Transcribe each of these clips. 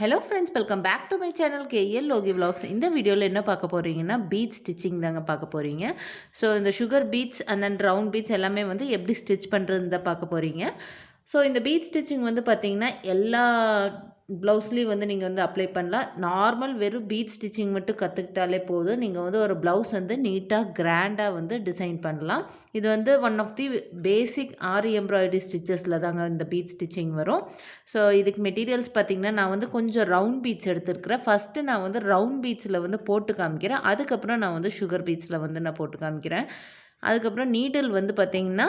Hello friends, welcome back to my channel Logi vlogs. இந்த வீடியோவில் என்ன பார்க்க போகிறீங்கன்னா பீட் ஸ்டிச்சிங் தாங்க பார்க்க போகிறீங்க. ஸோ இந்த sugar beets and then round beets எல்லாமே வந்து எப்படி ஸ்டிச் பண்ணுறது தான் பார்க்க போகிறீங்க. ஸோ இந்த பீட் ஸ்டிச்சிங் வந்து பார்த்திங்கன்னா எல்லா ப்ளவுஸ்லேயும் வந்து நீங்கள் வந்து அப்ளை பண்ணலாம். நார்மல் வெறும் பீட் ஸ்டிச்சிங் மட்டும் கற்றுக்கிட்டாலே போதும். நீங்கள் வந்து ஒரு ப்ளவுஸ் வந்து நீட்டாக கிராண்டாக வந்து டிசைன் பண்ணலாம். இது வந்து one of the basic aari embroidery ஸ்டிச்சஸில் தாங்க இந்த பீட் ஸ்டிச்சிங் வரும். ஸோ இதுக்கு மெட்டீரியல்ஸ் பார்த்திங்கன்னா நான் வந்து கொஞ்சம் ரவுண்ட் பீட்ஸ் எடுத்துருக்கிறேன். ஃபஸ்ட்டு நான் வந்து ரவுண்ட் பீட்ஸில் வந்து போட்டு காமிக்கிறேன். அதுக்கப்புறம் நான் வந்து சுகர் பீட்ஸில் வந்து நான் போட்டு காமிக்கிறேன். அதுக்கப்புறம் நீடில் வந்து பார்த்திங்கன்னா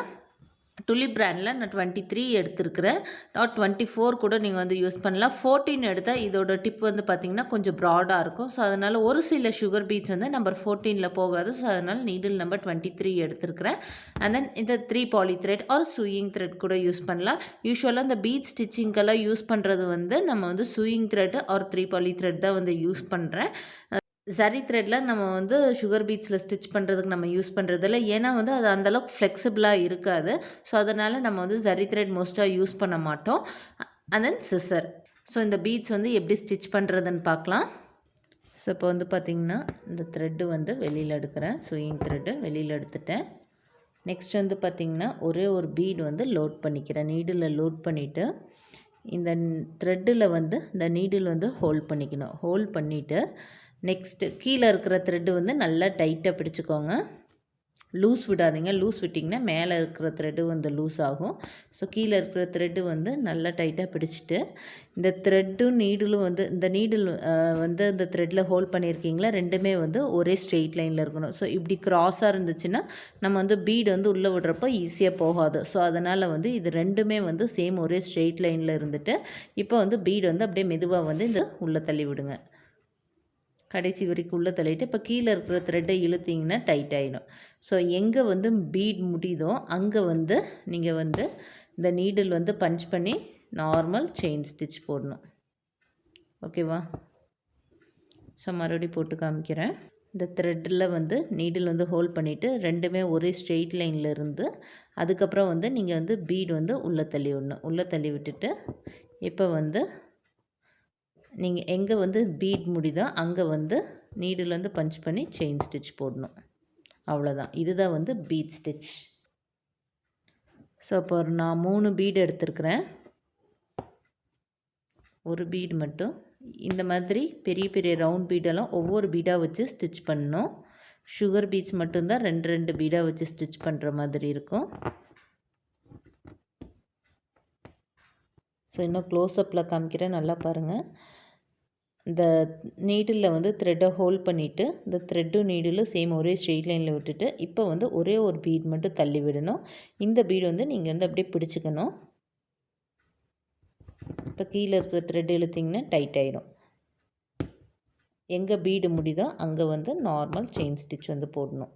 துலிப் பிராண்டில் நான் 23 எடுத்துருக்கிறேன். நாட் 24 கூட நீங்கள் வந்து யூஸ் பண்ணலாம். 14 எடுத்தால் இதோட டிப் வந்து பார்த்திங்கன்னா கொஞ்சம் ப்ராடாக இருக்கும். ஸோ அதனால் ஒரு சில சுகர் பீட்ஸ் வந்து நம்பர் 14 போகாது. ஸோ அதனால் நீடில் நம்பர் 23 எடுத்துருக்கிறேன். அண்ட் தென் இந்த 3 poly thread or sewing thread கூட யூஸ் பண்ணலாம். யூஸ்வலாக இந்த பீட் ஸ்டிச்சிங்கெல்லாம் யூஸ் பண்ணுறது வந்து நம்ம வந்து sewing thread or 3 poly thread தான் வந்து யூஸ் பண்ணுறேன். சரி த்ரெட்டில் நம்ம வந்து சுகர் பீட்ஸில் ஸ்டிச் பண்ணுறதுக்கு நம்ம யூஸ் பண்ணுறதில்ல. ஏன்னா வந்து அது அந்தளவுக்கு ஃப்ளெக்சிபிளாக இருக்காது. ஸோ அதனால் நம்ம வந்து சரி த்ரெட் மோஸ்ட்டாக யூஸ் பண்ண மாட்டோம். And then scissor. ஸோ இந்த பீட்ஸ் வந்து எப்படி ஸ்டிச் பண்ணுறதுன்னு பார்க்கலாம். ஸோ இப்போ வந்து பார்த்திங்கன்னா இந்த த்ரெட்டு வந்து வெளியில் எடுக்கிறேன். சூயிங் த்ரெட்டு வெளியில் எடுத்துட்டேன். நெக்ஸ்ட் வந்து பார்த்திங்கன்னா ஒரே ஒரு பீட் வந்து லோட் பண்ணிக்கிறேன். நீடில் லோட் பண்ணிவிட்டு இந்த த்ரெட்டில் வந்து இந்த நீடில் வந்து ஹோல்ட் பண்ணிக்கணும். ஹோல்ட் பண்ணிவிட்டு நெக்ஸ்ட்டு கீழே இருக்கிற த்ரெட்டு வந்து நல்லா டைட்டாக பிடிச்சிக்கோங்க. லூஸ் விடாதீங்க. லூஸ் விட்டிங்கன்னா மேலே இருக்கிற த்ரெட்டு வந்து லூஸ் ஆகும். ஸோ கீழே இருக்கிற த்ரெட்டு வந்து நல்லா டைட்டாக பிடிச்சிட்டு இந்த த்ரெட்டும் நீடிலும் வந்து இந்த நீடில் வந்து இந்த த்ரெட்டில் ஹோல்ட் பண்ணியிருக்கீங்களா ரெண்டுமே வந்து ஒரே ஸ்ட்ரெயிட் லைனில் இருக்கணும். ஸோ இப்படி க்ராஸாக இருந்துச்சுன்னா நம்ம வந்து பீடு வந்து உள்ளே விடுறப்போ ஈஸியாக போகாது. ஸோ அதனால் வந்து இது ரெண்டுமே வந்து சேம் ஒரே ஸ்ட்ரெயிட் லைனில் இருந்துட்டு இப்போ வந்து பீடு வந்து அப்படியே மெதுவாக வந்து இந்த உள்ளே தள்ளி விடுங்க. கடைசி வரைக்கும் உள்ளே தள்ளிட்டு இப்போ கீழே இருக்கிற த்ரெட்டை இழுத்திங்கன்னா டைட் ஆகிடும். ஸோ எங்கே வந்து பீட் முடியுதோ அங்கே வந்து நீங்கள் வந்து இந்த நீடில் வந்து பஞ்ச் பண்ணி நார்மல் செயின் ஸ்டிச் போடணும். ஓகேவா? ஸோ மறுபடியும் போட்டு காமிக்கிறேன். இந்த த்ரெட்டில் வந்து நீடில் வந்து ஹோல்ட் பண்ணிவிட்டு ரெண்டுமே ஒரே ஸ்ட்ரெயிட் லைனில் இருந்து அதுக்கப்புறம் வந்து நீங்கள் வந்து பீட் வந்து உள்ளே தள்ளி விடணும். உள்ளே தள்ளி விட்டுட்டு இப்போ வந்து நீங்கள் எங்கே வந்து பீட் முடிதோ அங்கே வந்து நீடில் வந்து பஞ்ச் பண்ணி செயின் ஸ்டிச் போடணும். அவ்வளோதான். இதுதான் வந்து பீட் ஸ்டிச். ஸோ இப்போ நான் 3 பீடு எடுத்துருக்கிறேன். ஒரு பீடு மட்டும் இந்த மாதிரி பெரிய பெரிய ரவுண்ட் பீடெல்லாம் ஒவ்வொரு பீடாக வச்சு ஸ்டிச் பண்ணணும். சுகர் பீட்ஸ் மட்டும்தான் 2 பீடாக வச்சு ஸ்டிச் பண்ணுற மாதிரி இருக்கும். ஸோ இன்னும் க்ளோஸ்அப்பில் காமிக்கிறேன், நல்லா பாருங்கள். இந்த நீடில் வந்து த்ரெட்டை ஹோல்ட் பண்ணிவிட்டு இந்த த்ரெட்டும் நீடிலும் சேம் ஒரே ஸ்ட்ரெயிட் லைனில் விட்டுட்டு இப்போ வந்து ஒரே ஒரு பீட் மட்டும் தள்ளி விடணும். இந்த பீடு வந்து நீங்கள் வந்து அப்படியே பிடிச்சிக்கணும். இப்போ கீழே இருக்கிற த்ரெட் இழுத்திங்கன்னா டைட் ஆயிடும். எங்கே பீடு முடியுதோ அங்கே வந்து நார்மல் செயின் ஸ்டிச் வந்து போடணும்.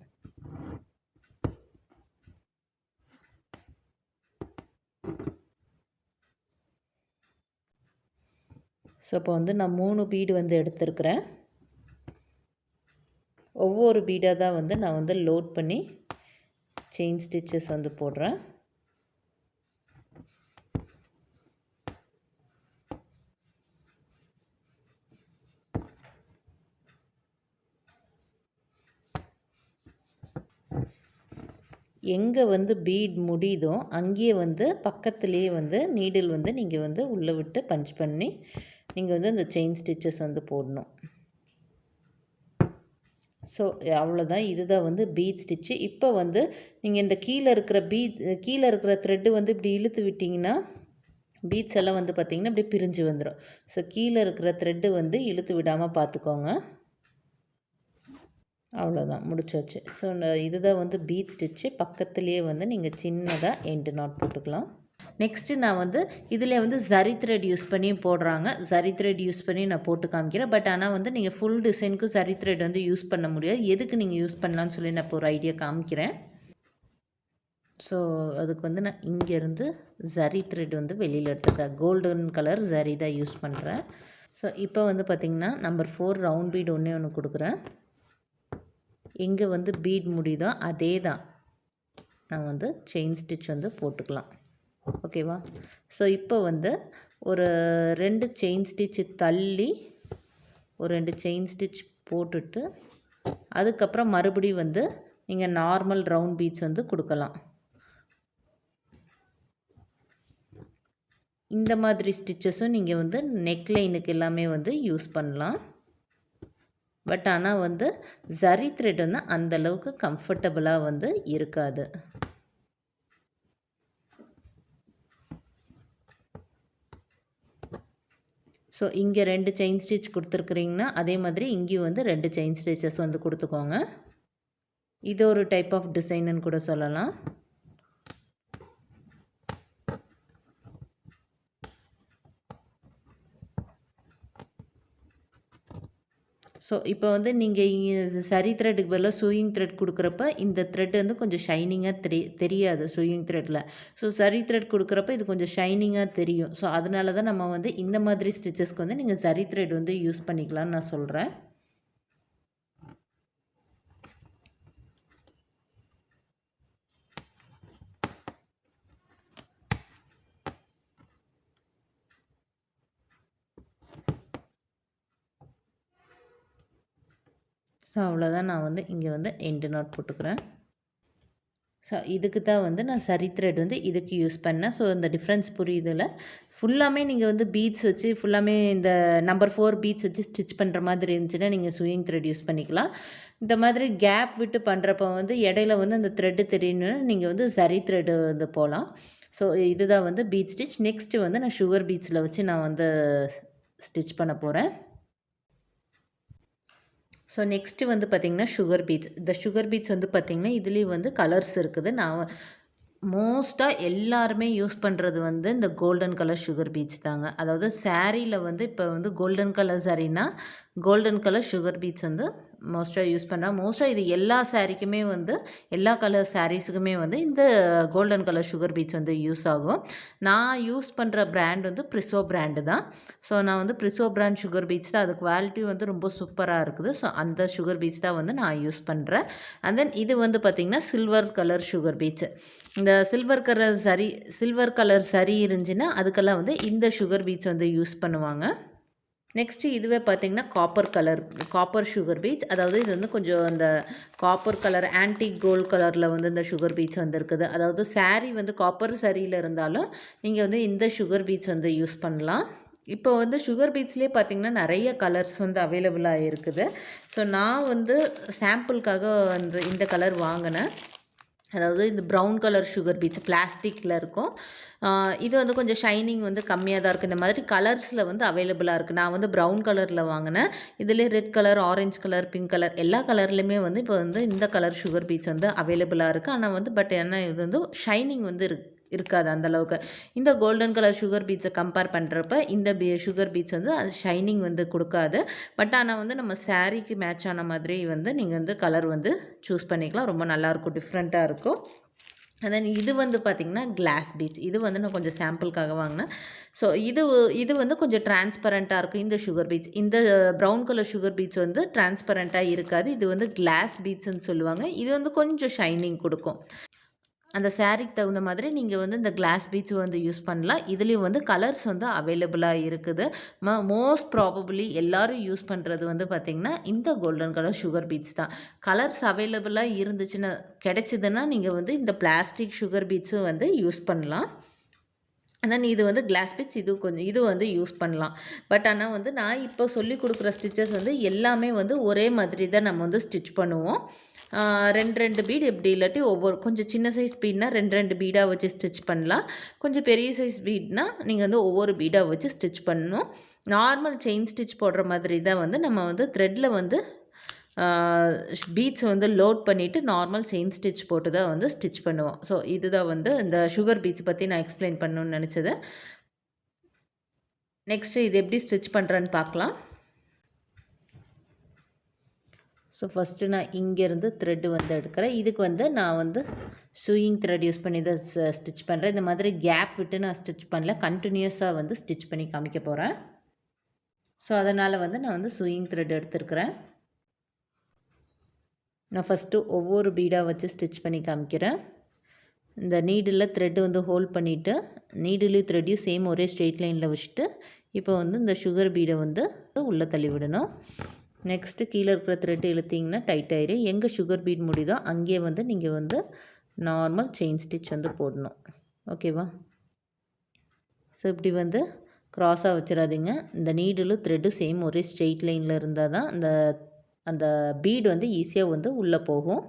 ஸோ இப்போ வந்து நான் 3 பீடு வந்து எடுத்துருக்கிறேன். ஒவ்வொரு பீடாக தான் வந்து நான் வந்து லோட் பண்ணி செயின் ஸ்டிச்சஸ் வந்து போடுறேன். எங்கே வந்து பீட் முடியுதோ அங்கேயே வந்து பக்கத்துலேயே வந்து நீடில் வந்து நீங்கள் வந்து உள்ளே விட்டு பஞ்ச் பண்ணி நீங்கள் வந்து அந்த செயின் ஸ்டிச்சஸ் வந்து போடணும். ஸோ அவ்வளோதான். இதுதான் வந்து பீட் ஸ்டிச்சு. இப்போ வந்து நீங்கள் இந்த கீழே இருக்கிற த்ரெட்டு வந்து இப்படி இழுத்து விட்டிங்கன்னா பீட்ஸ் எல்லாம் வந்து பார்த்திங்கன்னா இப்படி பிரிஞ்சு வந்துடும். ஸோ கீழே இருக்கிற த்ரெட்டு வந்து இழுத்து விடாமல் பார்த்துக்கோங்க. அவ்வளோதான், முடிச்சாச்சு. ஸோ இதுதான் வந்து பீட் ஸ்டிச்சு. பக்கத்துலேயே வந்து நீங்கள் சின்னதாக எண்டு நாட் போட்டுக்கலாம். நெக்ஸ்ட்டு நான் வந்து இதில் வந்து சரி த்ரெட் யூஸ் பண்ணி போடுறாங்க. சரி த்ரெட் யூஸ் பண்ணி நான் போட்டு காமிக்கிறேன். பட் ஆனால் வந்து நீங்கள் ஃபுல் டிசைனுக்கும் சரி த்ரெட் வந்து யூஸ் பண்ண முடியாது. எதுக்கு நீங்கள் யூஸ் பண்ணலான்னு சொல்லி நான் இப்போ ஒரு ஐடியா காமிக்கிறேன். ஸோ அதுக்கு வந்து நான் இங்கேருந்து சரி த்ரெட் வந்து வெளியில் எடுத்துக்கிறேன். கோல்டன் கலர் சரி தான் யூஸ் பண்ணுறேன். ஸோ இப்போ வந்து பார்த்திங்கன்னா நம்பர் 4 ரவுண்ட் பீட் ஒன்று கொடுக்குறேன். எங்கே வந்து பீட் முடியுதோ அதே தான் நான் வந்து செயின் ஸ்டிச் வந்து போட்டுக்கலாம். ஓகேவா? ஸோ இப்போ வந்து ஒரு 2 செயின் ஸ்டிச் தள்ளி ஒரு 2 செயின் ஸ்டிச் போட்டுட்டு அதுக்கப்புறம் மறுபடியும் வந்து நீங்கள் நார்மல் ரவுண்ட் பீட்ஸ் வந்து கொடுக்கலாம். இந்த மாதிரி ஸ்டிச்சஸும் நீங்கள் வந்து நெக்லைனுக்கு எல்லாமே வந்து யூஸ் பண்ணலாம். பட் ஆனால் வந்து ஜரி த்ரெட் வந்து அந்தளவுக்கு கம்ஃபர்டபுளாக வந்து இருக்காது. ஸோ இங்கே 2 செயின் ஸ்டிச் கொடுத்துருக்குறீங்கன்னா அதே மாதிரி இங்கேயும் வந்து 2 செயின் ஸ்டிச்சஸ் வந்து கொடுத்துக்கோங்க. இது ஒரு டைப் ஆஃப் டிசைனுன்னு கூட சொல்லலாம். ஸோ இப்போ வந்து நீங்கள் சரி த்ரெட்டுக்கு பதிலாக சூயிங் த்ரெட் கொடுக்குறப்ப இந்த த்ரெட் வந்து கொஞ்சம் ஷைனிங்காக தெரியாது சூயிங் த்ரெட்டில். ஸோ சரி த்ரெட் கொடுக்குறப்ப இது கொஞ்சம் ஷைனிங்காக தெரியும். ஸோ அதனால தான் நம்ம வந்து இந்த மாதிரி ஸ்டிச்சஸ்க்கு வந்து நீங்கள் சரி த்ரெட் வந்து யூஸ் பண்ணிக்கலாம்னு நான் சொல்கிறேன். ஸோ அவ்வளோதான், நான் வந்து இங்கே வந்து எண்டு நாட் போட்டுக்கிறேன். ஸோ இதுக்கு தான் வந்து நான் சரி த்ரெட் வந்து இதுக்கு யூஸ் பண்ணேன். ஸோ இந்த டிஃப்ரென்ஸ் புரியுதில்ல. ஃபுல்லாமே நீங்கள் வந்து பீட்ஸ் வச்சு ஃபுல்லாமே இந்த நம்பர் 4 பீட்ஸ் வச்சு ஸ்டிச் பண்ணுற மாதிரி இருந்துச்சுன்னா நீங்கள் சூயிங் த்ரெட் யூஸ் பண்ணிக்கலாம். இந்த மாதிரி கேப் விட்டு பண்ணுறப்ப வந்து இடையில வந்து அந்த த்ரெட்டு தெரியணுன்னா நீங்கள் வந்து சரி த்ரெட்டு வந்து போகலாம். ஸோ இதுதான் வந்து பீட் ஸ்டிச். நெக்ஸ்ட்டு வந்து நான் சுகர் பீட்ஸில் வச்சு நான் வந்து ஸ்டிச் பண்ண போகிறேன். ஸோ நெக்ஸ்ட்டு வந்து பார்த்திங்கன்னா சுகர் பீட்ஸ். இந்த சுகர் பீட்ஸ் வந்து பார்த்திங்கன்னா இதுலேயும் வந்து கலர்ஸ் இருக்குது. நான் மோஸ்ட்டாக எல்லாருமே யூஸ் பண்ணுறது வந்து இந்த கோல்டன் கலர் சுகர் பீட்ஸ் தாங்க. அதாவது சாரியில் வந்து இப்போ வந்து கோல்டன் கலர் சாரீனா கோல்டன் கலர் சுகர் பீட்ஸ் வந்து மோஸ்ட்டாக யூஸ் பண்ணுறேன். மோஸ்ட்டாக இது எல்லா சாரீக்குமே வந்து எல்லா கலர் சாரீஸுக்குமே வந்து இந்த கோல்டன் கலர் சுகர் பீட்ஸ் வந்து யூஸ் ஆகும். நான் யூஸ் பண்ணுற பிராண்ட் வந்து ப்ரிசோ பிராண்டு தான். ஸோ நான் வந்து ப்ரிசோ பிராண்ட் சுகர் பீட்ஸ் தான். அது குவாலிட்டி வந்து ரொம்ப சூப்பராக இருக்குது. ஸோ அந்த சுகர் பீட்ஸ் தான் வந்து நான் யூஸ் பண்ணுறேன். அண்ட் தென் இது வந்து பார்த்திங்கன்னா சில்வர் கலர் சுகர் பீட்ஸ். இந்த சில்வர் கலர் சரி இருந்துச்சுன்னா அதுக்கெல்லாம் வந்து இந்த சுகர் பீட்ஸ் வந்து யூஸ் பண்ணுவாங்க. நெக்ஸ்ட்டு இதுவே பார்த்திங்கன்னா காப்பர் சுகர் பீட்ஸ். அதாவது இது வந்து கொஞ்சம் அந்த காப்பர் கலர் ஆன்டிக் கோல்ட் கலரில் வந்து இந்த சுகர் பீட்ஸ் வந்து இருக்குது. அதாவது சாரீ வந்து காப்பர் சரியில் இருந்தாலும் நீங்கள் வந்து இந்த சுகர் பீட்ஸ் வந்து யூஸ் பண்ணலாம். இப்போ வந்து சுகர் பீட்ஸ்லேயே பார்த்திங்கன்னா நிறைய கலர்ஸ் வந்து அவைலபிளாக இருக்குது. ஸோ நான் வந்து சாம்பிளுக்காக இந்த கலர் வாங்கினேன். அதாவது இந்த ப்ரௌன் கலர் சுகர் பீட்ஸ் பிளாஸ்டிக்கில் இருக்கும். இது வந்து கொஞ்சம் ஷைனிங் வந்து கம்மியாக தான் இருக்குது. இந்த மாதிரி கலர்ஸில் வந்து அவைலபிளாக இருக்குது. நான் வந்து ப்ரௌன் கலரில் வாங்கினேன். இதிலே red colour, orange colour, pink colour எல்லா கலர்லேயுமே வந்து இப்போ வந்து இந்த கலர் சுகர் பீட்ஸ் வந்து அவைலபிளாக இருக்குது. ஆனால் வந்து பட் என்ன இது வந்து ஷைனிங் வந்து இருக்காது அந்தளவுக்கு. இந்த கோல்டன் கலர் சுகர் பீட்ஸை கம்பேர் பண்ணுறப்ப இந்த சுகர் பீட்ஸ் வந்து அது ஷைனிங் வந்து கொடுக்காது. பட் ஆனால் வந்து நம்ம சாரீக்கு மேட்ச் ஆன மாதிரி வந்து நீங்கள் வந்து கலர் வந்து சூஸ் பண்ணிக்கலாம். ரொம்ப நல்லாயிருக்கும், டிஃப்ரெண்ட்டாக இருக்கும். தென் இது வந்து பார்த்திங்கன்னா கிளாஸ் பீட்ஸ். இது வந்து நான் கொஞ்சம் சாம்பிளுக்காக வாங்கினேன். ஸோ இது வந்து கொஞ்சம் டிரான்ஸ்பரண்ட்டாக இருக்கும் இந்த சுகர் பீட்ஸ். இந்த ப்ரௌன் கலர் சுகர் பீட்ஸ் வந்து டிரான்ஸ்பரண்ட்டாக இருக்காது. இது வந்து கிளாஸ் பீட்ஸ்ன்னு சொல்லுவாங்க. இது வந்து கொஞ்சம் ஷைனிங் கொடுக்கும். அந்த சாரீக்கு தகுந்த மாதிரி நீங்கள் வந்து இந்த கிளாஸ் பீட்ஸ் வந்து யூஸ் பண்ணலாம். இதுலேயும் வந்து கலர்ஸ் வந்து அவைலபிளாக இருக்குது. மோஸ்ட் ப்ராபபிளி எல்லோரும் யூஸ் பண்ணுறது வந்து பார்த்திங்கன்னா இந்த கோல்டன் கலர் சுகர் பீட்ஸ் தான். கலர்ஸ் அவைலபிளாக இருந்துச்சுன்னா கிடைச்சிதுன்னா நீங்கள் வந்து இந்த பிளாஸ்டிக் சுகர் பீட்ஸும் வந்து யூஸ் பண்ணலாம். தென் இது வந்து கிளாஸ் பீட்ஸ் இது வந்து யூஸ் பண்ணலாம். பட் ஆனால் வந்து நான் இப்போ சொல்லி கொடுக்குற ஸ்டிச்சஸ் வந்து எல்லாமே வந்து ஒரே மாதிரி தான் நம்ம வந்து ஸ்டிச் பண்ணுவோம். 2 பீடு எப்படி இல்லாட்டி கொஞ்சம் சின்ன சைஸ் பீட்னா 2 பீடாக வச்சு ஸ்டிச் பண்ணலாம். கொஞ்சம் பெரிய சைஸ் பீட்னா நீங்கள் வந்து ஒவ்வொரு பீடாக வச்சு ஸ்டிச் பண்ணணும். நார்மல் செயின் ஸ்டிச் போடுற மாதிரி தான் வந்து நம்ம வந்து த்ரெட்டில் வந்து பீட்ஸ் வந்து லோட் பண்ணிவிட்டு நார்மல் செயின் ஸ்டிச் போட்டு தான் வந்து ஸ்டிச் பண்ணுவோம். ஸோ இதுதான் வந்து இந்த சுகர் பீட்ஸ் பற்றி நான் எக்ஸ்பிளைன் பண்ணணும்னு நினச்சது. நெக்ஸ்ட்டு இது எப்படி ஸ்டிச் பண்ணுறேன்னு பார்க்கலாம். ஸோ ஃபஸ்ட்டு நான் இங்கேருந்து த்ரெட்டு வந்து எடுக்கிறேன். இதுக்கு வந்து நான் வந்து சூயிங் த்ரெட் யூஸ் பண்ணி தான் ஸ்டிச் பண்ணுறேன். இந்த மாதிரி கேப் விட்டு நான் ஸ்டிச் பண்ணல, கண்டினியூஸாக வந்து ஸ்டிச் பண்ணி காமிக்க போகிறேன். ஸோ அதனால் வந்து நான் வந்து சூயிங் த்ரெட் எடுத்துருக்கிறேன். நான் ஃபஸ்ட்டு ஒவ்வொரு பீடாக வச்சு ஸ்டிச் பண்ணி காமிக்கிறேன். இந்த நீடில் த்ரெட்டு வந்து ஹோல்ட் பண்ணிவிட்டு நீடிலையும் த்ரெட்டையும் சேம் ஒரே ஸ்ட்ரெயிட் லைனில் வச்சுட்டு இப்போ வந்து இந்த சுகர் பீடை வந்து உள்ளே தள்ளி விடணும். நெக்ஸ்ட்டு கீழே இருக்கிற த்ரெட்டு இழுத்திங்கன்னா டைட் ஆயிரும். எங்கே சுகர் பீட் முடியுதோ அங்கேயே வந்து நீங்கள் வந்து நார்மல் செயின் ஸ்டிச் வந்து போடணும். ஓகேவா? ஸோ இப்படி வந்து க்ராஸாக வச்சிடாதீங்க. இந்த நீடிலும் த்ரெட்டும் சேம் ஒரே ஸ்ட்ரெயிட் லைனில் இருந்தால் தான் அந்த பீடு வந்து ஈஸியாக வந்து உள்ளே போகும்.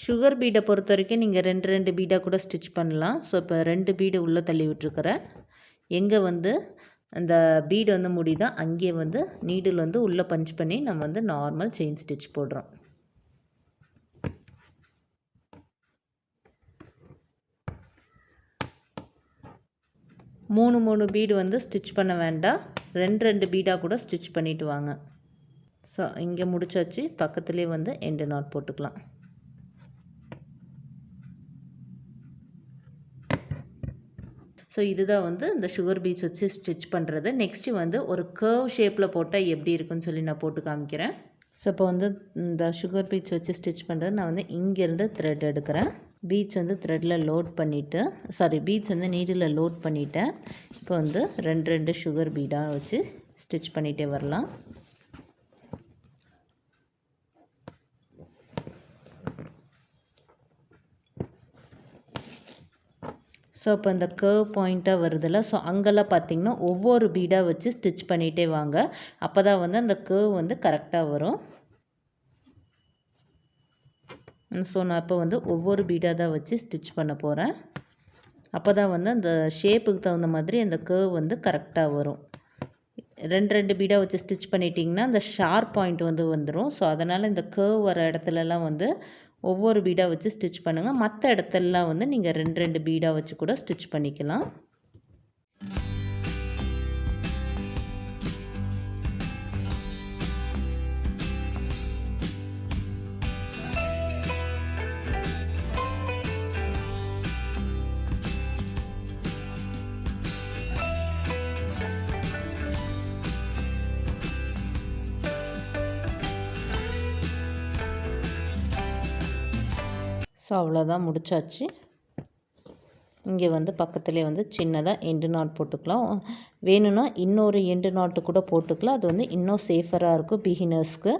சுகர் பீடை பொறுத்த வரைக்கும் நீங்கள் 2 பீடாக கூட ஸ்டிச் பண்ணலாம். ஸோ இப்போ 2 பீடு உள்ளே தள்ளி விட்டுருக்குறேன். எங்கே வந்து அந்த பீடு வந்து முடியுதோ அங்கேயே வந்து நீடில் வந்து உள்ளே பஞ்ச் பண்ணி நம்ம வந்து நார்மல் செயின் ஸ்டிச் போடுறோம். மூணு பீடு வந்து ஸ்டிச் பண்ண வேண்டாம். 2 பீடாக கூட ஸ்டிச் பண்ணிவிட்டு வாங்க. ஸோ இங்கே முடிச்சாச்சு. பக்கத்துலேயே வந்து எண்டு நாட் போட்டுக்கலாம். ஸோ இதுதான் வந்து இந்த சுகர் பீட்ஸ் வச்சு ஸ்டிச் பண்ணுறது. நெக்ஸ்ட்டு வந்து ஒரு கர்வ் ஷேப்பில் போட்டால் எப்படி இருக்குன்னு சொல்லி நான் போட்டு காமிக்கிறேன். ஸோ இப்போ வந்து இந்த சுகர் பீட்ஸ் வச்சு ஸ்டிச் பண்ணுறது நான் வந்து இங்கேருந்து த்ரெட் எடுக்கிறேன். பீட்ஸ் வந்து த்ரெட்டில் லோட் பண்ணிவிட்டு பீட்ஸ் வந்து நீடில் லோட் பண்ணிவிட்டேன். இப்போ வந்து 2 சுகர் பீடாக வச்சு ஸ்டிச் பண்ணிகிட்டே வரலாம். ஸோ இப்போ இந்த கர்வ் பாயிண்ட்டாக வருதில்ல, ஸோ அங்கெல்லாம் பார்த்திங்கன்னா ஒவ்வொரு பீடாக வச்சு ஸ்டிச் பண்ணிகிட்டே வாங்க. அப்போ தான் வந்து அந்த கர்வ் வந்து கரெக்டாக வரும். ஸோ நான் இப்போ வந்து ஒவ்வொரு பீடாக தான் வச்சு ஸ்டிச் பண்ண போகிறேன். அப்போ தான் வந்து அந்த ஷேப்புக்கு தகுந்த மாதிரி அந்த கர்வ் வந்து கரெக்டாக வரும். 2 பீடாக வச்சு ஸ்டிச் பண்ணிட்டிங்கன்னா அந்த ஷார்ப் பாயிண்ட் வந்து வந்துடும். ஸோ அதனால் இந்த கர்வ் வர இடத்துலலாம் வந்து ஒவ்வொரு பீடாக வச்சு ஸ்டிச் பண்ணுங்கள். மற்ற இடத்துலலாம் வந்து நீங்கள் 2 பீடாக வச்சு கூட ஸ்டிச் பண்ணிக்கலாம். ஸோ அவ்வளோதான், முடிச்சாச்சு. இங்கே வந்து பக்கத்துலேயே வந்து சின்னதாக எண்டு நாட் போட்டுக்கலாம். வேணும்னா இன்னொரு எண்டு நாட்டு கூட போட்டுக்கலாம். அது வந்து இன்னும் சேஃபராக இருக்கும் பிகினர்ஸ்க்கு.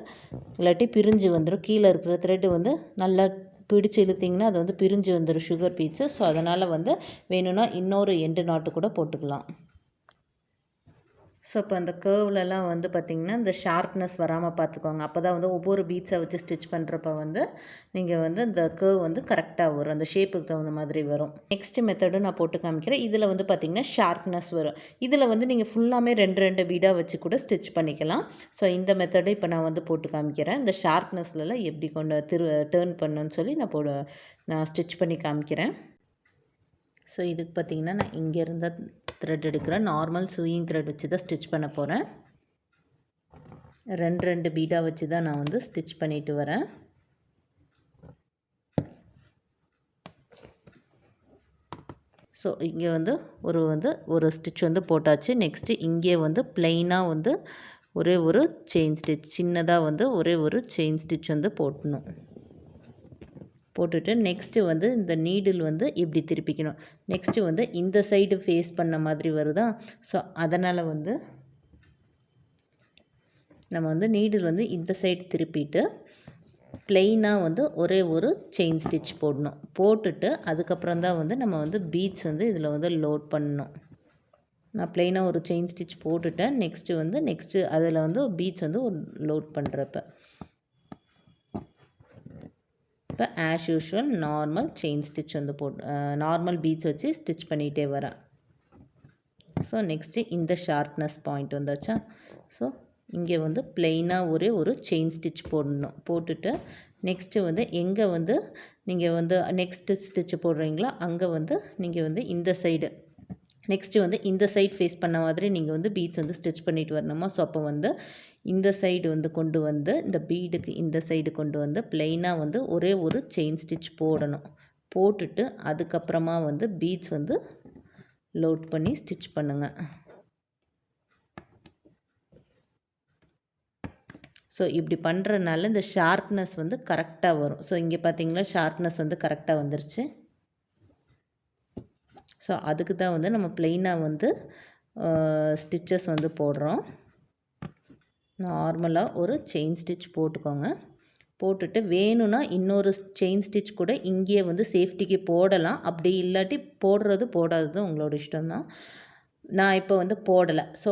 இல்லாட்டி பிரிஞ்சு வந்துடும். கீழே இருக்கிற த்ரெட்டு வந்து நல்லா பிடிச்சி இழுத்திங்கன்னா அது வந்து பிரிஞ்சு வந்துடும் சுகர் பீட்ஸு. ஸோ அதனால் வந்து வேணும்னா இன்னொரு எண்டு நாட்டு கூட போட்டுக்கலாம். ஸோ இப்போ அந்த கர்வ்லலாம் வந்து பார்த்திங்கன்னா இந்த ஷார்ப்னஸ் வராமல் பார்த்துக்கோங்க. அப்போ தான் வந்து ஒவ்வொரு பீட்ஸை வச்சு ஸ்டிச் பண்ணுறப்ப வந்து நீங்கள் வந்து இந்த கர்வ் வந்து கரெக்டாக வரும். அந்த ஷேப்புக்கு தகுந்த மாதிரி வரும். நெக்ஸ்ட்டு மெத்தடும் நான் போட்டு காமிக்கிறேன். இதில் வந்து பார்த்திங்கன்னா ஷார்ப்னஸ் வரும். இதில் வந்து நீங்கள் ஃபுல்லாமே 2 பீடாக வச்சு கூட ஸ்டிச் பண்ணிக்கலாம். ஸோ இந்த மெத்தடும் இப்போ நான் வந்து போட்டு காமிக்கிறேன். இந்த ஷார்ப்னஸ்லலாம் எப்படி டேர்ன் பண்ணணும்னு சொல்லி நான் ஸ்டிச் பண்ணி காமிக்கிறேன். ஸோ இதுக்கு பார்த்திங்கன்னா நான் இங்கேருந்து த்ரெட் எடுக்கிறேன். நார்மல் சூயிங் த்ரெட் வச்சு தான் ஸ்டிச் பண்ண போகிறேன். 2 பீடாக வச்சு தான் நான் வந்து ஸ்டிச் பண்ணிட்டு வரேன். ஸோ இங்கே வந்து ஒரு ஸ்டிச் வந்து போட்டாச்சு. நெக்ஸ்ட்டு இங்கே வந்து ப்ளைனாக வந்து ஒரே ஒரு செயின் ஸ்டிச், சின்னதாக வந்து ஒரே ஒரு செயின் ஸ்டிச் வந்து போட்டுட்டு நெக்ஸ்ட்டு வந்து இந்த நீடில் வந்து இப்படி திருப்பிக்கணும். நெக்ஸ்ட்டு வந்து இந்த சைடு ஃபேஸ் பண்ண மாதிரி வருதா, ஸோ அதனால் வந்து நம்ம வந்து நீடில் வந்து இந்த சைடு திருப்பிட்டு ப்ளெயினாக வந்து ஒரே ஒரு செயின் ஸ்டிச் போடணும். போட்டுட்டு அதுக்கப்புறம் தான் வந்து நம்ம வந்து பீட்ஸ் வந்து இதில் வந்து லோட் பண்ணணும். நான் ப்ளெயினாக ஒரு செயின் ஸ்டிச் போட்டுட்டேன். நெக்ஸ்ட்டு அதில் வந்து பீட்ஸ் வந்து லோட் பண்ணுறப்ப இப்போ as usual normal chain stitch வந்து நார்மல் பீட்ஸ் வச்சு ஸ்டிச் பண்ணிகிட்டே வரேன். ஸோ நெக்ஸ்ட்டு இந்த ஷார்ப்னஸ் பாயிண்ட் வந்தாச்சா. ஸோ இங்கே வந்து ப்ளெயினாக ஒரே ஒரு செயின் ஸ்டிச் போடணும். போட்டுட்டு நெக்ஸ்ட்டு வந்து எங்கே வந்து நீங்கள் வந்து நெக்ஸ்ட்டு ஸ்டிச்சு போடுறீங்களோ அங்கே வந்து நீங்கள் வந்து இந்த சைடு நெக்ஸ்ட்டு வந்து இந்த சைடு ஃபேஸ் பண்ண மாதிரி நீங்கள் வந்து பீட்ஸ் வந்து ஸ்டிச் பண்ணிட்டு வரணுமா. ஸோ அப்போ வந்து இந்த சைடு வந்து கொண்டு வந்து இந்த பீடுக்கு இந்த சைடு கொண்டு வந்து ப்ளெயினாக வந்து ஒரே ஒரு செயின் ஸ்டிச் போடணும். போட்டுட்டு அதுக்கப்புறமா வந்து பீட்ஸ் வந்து லோட் பண்ணி ஸ்டிச் பண்ணுங்கள். ஸோ இப்படி பண்ணுறதுனால இந்த ஷார்ப்னஸ் வந்து கரெக்டாக வரும். ஸோ இங்கே பார்த்தீங்களா ஷார்ப்னஸ் வந்து கரெக்டாக வந்துருச்சு. ஸோ அதுக்கு தான் வந்து நம்ம ப்ளெயினாக வந்து ஸ்டிச்சஸ் வந்து போடுறோம். நார்மலாக ஒரு செயின் ஸ்டிச் போட்டுக்கோங்க. போட்டுட்டு வேணும்னா இன்னொரு செயின் ஸ்டிச் கூட இங்கேயே வந்து சேஃப்டிக்கு போடலாம். அப்படி இல்லாட்டி போடுறது போடாதது உங்களோட இஷ்டம்தான். நான் இப்போ வந்து போடலை. ஸோ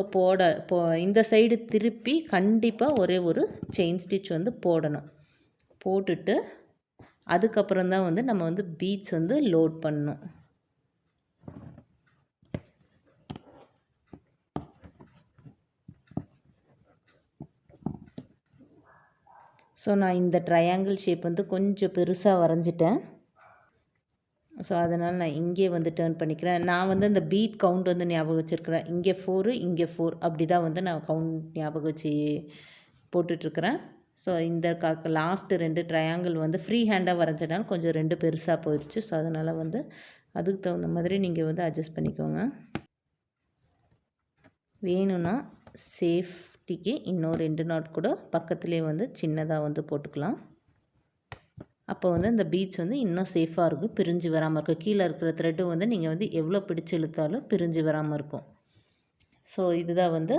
இந்த சைடு திருப்பி கண்டிப்பாக ஒரே ஒரு செயின் ஸ்டிச் வந்து போடணும். போட்டுட்டு அதுக்கப்புறம் தான் வந்து நம்ம வந்து பீட்ஸ் வந்து லோட் பண்ணணும். ஸோ நான் இந்த ட்ரையாங்கிள் ஷேப் வந்து கொஞ்சம் பெருசாக வரைஞ்சிட்டேன். ஸோ அதனால் நான் இங்கே வந்து டேர்ன் பண்ணிக்கிறேன். நான் வந்து அந்த பீட் கவுண்ட் வந்து ஞாபகம் வச்சுருக்கிறேன். இங்கே 4 இங்கே 4 அப்படி தான் வந்து நான் கவுண்ட் ஞாபகம் வச்சு போட்டுட்ருக்கிறேன். ஸோ இந்த லாஸ்ட்டு 2 ட்ரையாங்கிள் வந்து ஃப்ரீ ஹேண்டாக வரைஞ்சனால கொஞ்சம் 2 பெருசாக போயிடுச்சு. ஸோ அதனால் வந்து அதுக்கு தகுந்த மாதிரி நீங்கள் வந்து அட்ஜஸ்ட் பண்ணிக்கோங்க. வேணும்னா சேஃப்டிக்கு இன்னும் 2 நாட் கூட பக்கத்துலேயே வந்து சின்னதாக வந்து போட்டுக்கலாம். அப்போ வந்து இந்த பீட்ஸ் வந்து இன்னும் சேஃபாக இருக்கும், பிரிஞ்சு வராமல் இருக்கும். கீழே இருக்கிற த்ரெட்டு வந்து நீங்கள் வந்து எவ்வளோ பிடிச்சி இழுத்தாலும் பிரிஞ்சு வராமல் இருக்கும். ஸோ இதுதான் வந்து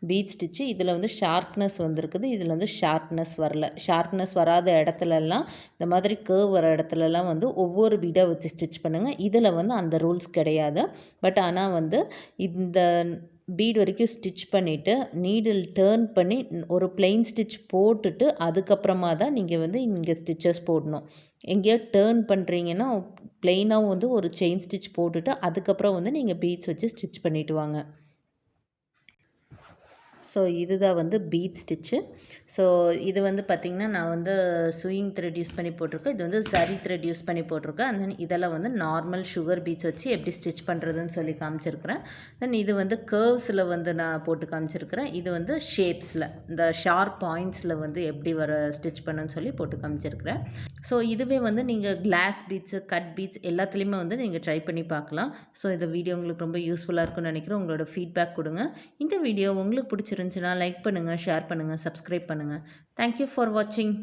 பீட் ஸ்டிச்சு. இதில் வந்து ஷார்ப்னஸ் வந்துருக்குது, இதில் வந்து ஷார்ப்னஸ் வரல. ஷார்ப்னஸ் வராத இடத்துலலாம் இந்த மாதிரி கேர்வ் வர இடத்துலலாம் வந்து ஒவ்வொரு பீடாக வச்சு ஸ்டிச் பண்ணுங்கள். இதில் வந்து அந்த ரூல்ஸ் கிடையாது. பட் ஆனால் வந்து இந்த பீட் வரைக்கும் ஸ்டிச் பண்ணிவிட்டு நீடில் டேர்ன் பண்ணி ஒரு பிளெயின் ஸ்டிச் போட்டுட்டு அதுக்கப்புறமா தான் நீங்கள் வந்து இங்கே ஸ்டிச்சஸ் போடணும். எங்கேயோ டேர்ன் பண்ணுறீங்கன்னா பிளெயினாகவும் வந்து ஒரு செயின் ஸ்டிச் போட்டுட்டு அதுக்கப்புறம் வந்து நீங்கள் பீட்ஸ் வச்சு ஸ்டிச் பண்ணிவிட்டு வாங்க. ஸோ இதுதான் வந்து பீட் ஸ்டிச்சு. ஸோ இது வந்து பார்த்திங்கன்னா நான் வந்து ஸ்விங் த்ரெட் யூஸ் பண்ணி போட்டிருக்கேன். இது வந்து சரி த்ரெட் யூஸ் பண்ணி போட்டிருக்கேன். அண்ட் தென் இதெல்லாம் வந்து நார்மல் சுகர் பீட்ஸ் வச்சு எப்படி ஸ்டிச் பண்ணுறதுன்னு சொல்லி காமிச்சிருக்கிறேன். தென் இது வந்து கர்வ்ஸில் வந்து நான் போட்டு காமிச்சிருக்கிறேன். இது வந்து ஷேப்ஸில் இந்த ஷார்ப் பாயிண்ட்ஸில் வந்து எப்படி ஸ்டிச் பண்ணுன்னு சொல்லி போட்டு காமிச்சிருக்கிறேன். ஸோ இதுவே வந்து நீங்கள் கிளாஸ் பீட்ஸு, கட் பீட்ஸ் எல்லாத்துலேயுமே வந்து நீங்கள் ட்ரை பண்ணி பார்க்கலாம். ஸோ இந்த வீடியோ உங்களுக்கு ரொம்ப யூஸ்ஃபுல்லாக இருக்கும்னு நினைக்கிறேன். உங்களோட ஃபீட்பேக் கொடுங்க. இந்த வீடியோ உங்களுக்கு பிடிச்சிருந்துச்சுன்னா லைக் பண்ணுங்கள், ஷேர் பண்ணுங்கள், சப்ஸ்கிரைப் பண்ணுங்கள். தேங்க்யூ ஃபார் வாட்சிங்.